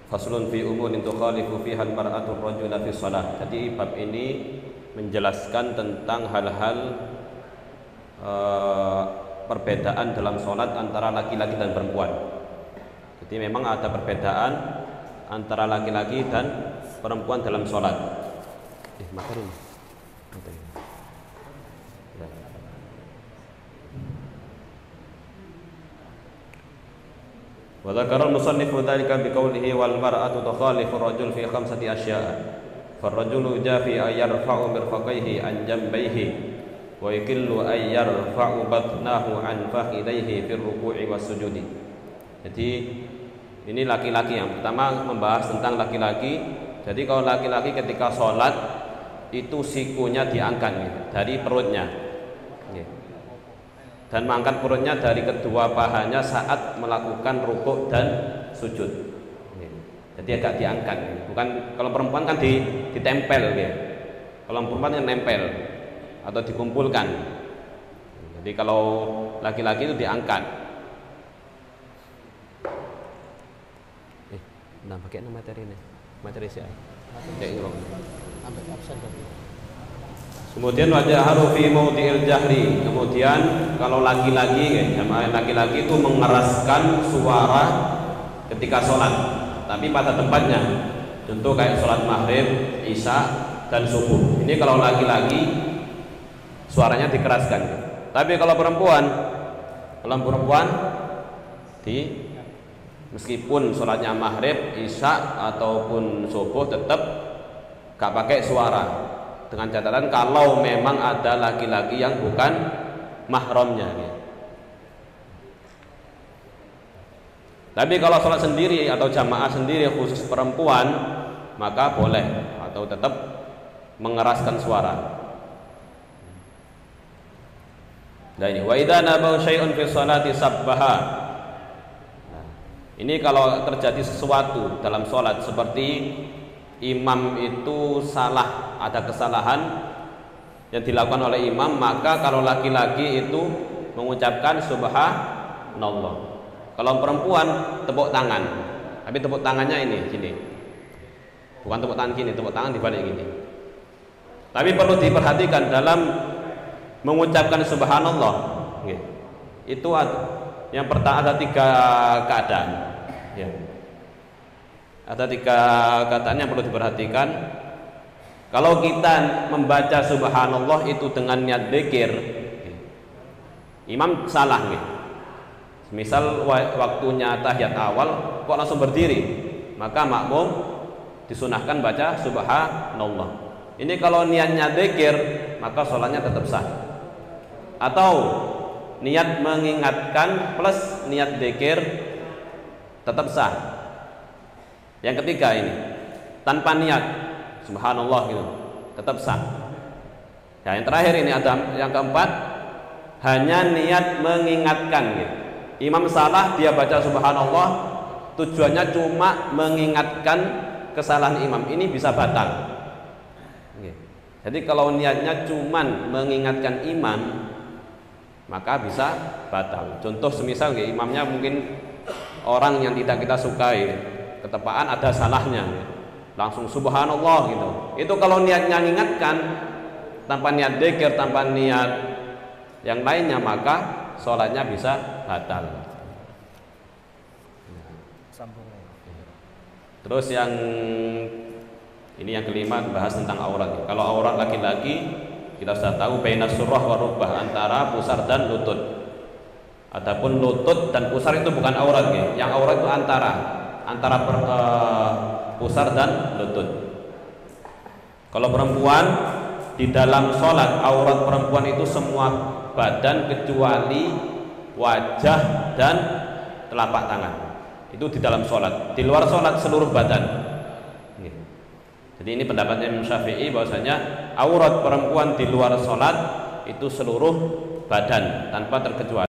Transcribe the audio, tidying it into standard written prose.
Faslun fi umurin tukhalifu fiha al-mar'atu ar-rajula fi shalah. Jadi bab ini menjelaskan tentang hal-hal perbedaan dalam sholat antara laki-laki dan perempuan. Jadi memang ada perbedaan antara laki-laki dan perempuan dalam sholat. Materi. Wa dzakara al-musannifu dzalika biqaulihi wal mar'atu tukhalifu ar-rajul fi khamsati asya'a. Far-rajulu jafi ay yarfa'u mirfaqaihi an jambayhi wa yakillu ay yarfa'u batnahu an fakhidaihi fi ruku'i was sujudi. Jadi ini laki-laki, yang pertama membahas tentang laki-laki. Jadi kalau laki-laki ketika sholat itu sikunya diangkat dari perutnya, dan mengangkat perutnya dari kedua pahanya saat melakukan rukuk dan sujud. Jadi agak diangkat. Bukan kalau perempuan kan ditempel, kalau perempuan yang nempel atau dikumpulkan. Jadi kalau laki-laki itu diangkat. Nah, pakai materi ini. Materi siapa? Kemudian wajah haru fi maudi'il jahri. Kemudian kalau laki-laki, jamaah laki-laki itu mengeraskan suara ketika sholat, tapi pada tempatnya. Contoh kayak sholat maghrib, isya, dan subuh. Ini kalau laki-laki suaranya dikeraskan. Tapi kalau perempuan meskipun sholatnya maghrib, isya ataupun subuh tetap gak pakai suara, dengan catatan kalau memang ada laki-laki yang bukan mahramnya. Tapi kalau sholat sendiri atau jamaah sendiri khusus perempuan, maka boleh atau tetap mengeraskan suara. Nah ini wa idza nabau syai'un fi sholati sabbaha. Ini kalau terjadi sesuatu dalam sholat, seperti imam itu salah, ada kesalahan yang dilakukan oleh imam, maka kalau laki-laki itu mengucapkan subhanallah. Kalau perempuan tepuk tangan, tapi tepuk tangannya ini gini, bukan tepuk tangan gini, tepuk tangan dibalik gini. Tapi perlu diperhatikan dalam mengucapkan subhanallah, itu yang pertama ada 3 keadaan. Ada 3 keadaan yang perlu diperhatikan. Kalau kita membaca subhanallah itu dengan niat dzikir, imam salah misal waktunya tahiyat awal kok langsung berdiri, maka makmum disunahkan baca subhanallah. Ini kalau niatnya dzikir, maka sholatnya tetap sah. Atau niat mengingatkan plus niat dzikir tetap sah. Yang ketiga ini tanpa niat subhanallah gitu tetap sah. Nah, yang terakhir ini ada yang keempat, hanya niat mengingatkan gitu. Imam salah, dia baca subhanallah, tujuannya cuma mengingatkan kesalahan imam, ini bisa batal. Jadi kalau niatnya cuma mengingatkan imam, maka bisa batal. Contoh semisal imamnya mungkin orang yang tidak kita sukai, ketepaan ada salahnya, langsung subhanallah gitu. Itu kalau niatnya mengingatkan tanpa niat dzikir, tanpa niat yang lainnya, maka sholatnya bisa batal. Terus yang ini yang kelima, bahas tentang aurat. Kalau aurat laki-laki kita sudah tahu bainas surrah wa rubbah, antara pusar dan lutut. Adapun lutut dan pusar itu bukan aurat Yang aurat itu antara pusar dan lutut. Kalau perempuan di dalam sholat, aurat perempuan itu semua badan kecuali wajah dan telapak tangan. Itu di dalam sholat. Di luar sholat seluruh badan. Jadi ini pendapatnya Imam Syafi'i, bahwasanya aurat perempuan di luar sholat itu seluruh badan tanpa terkecuali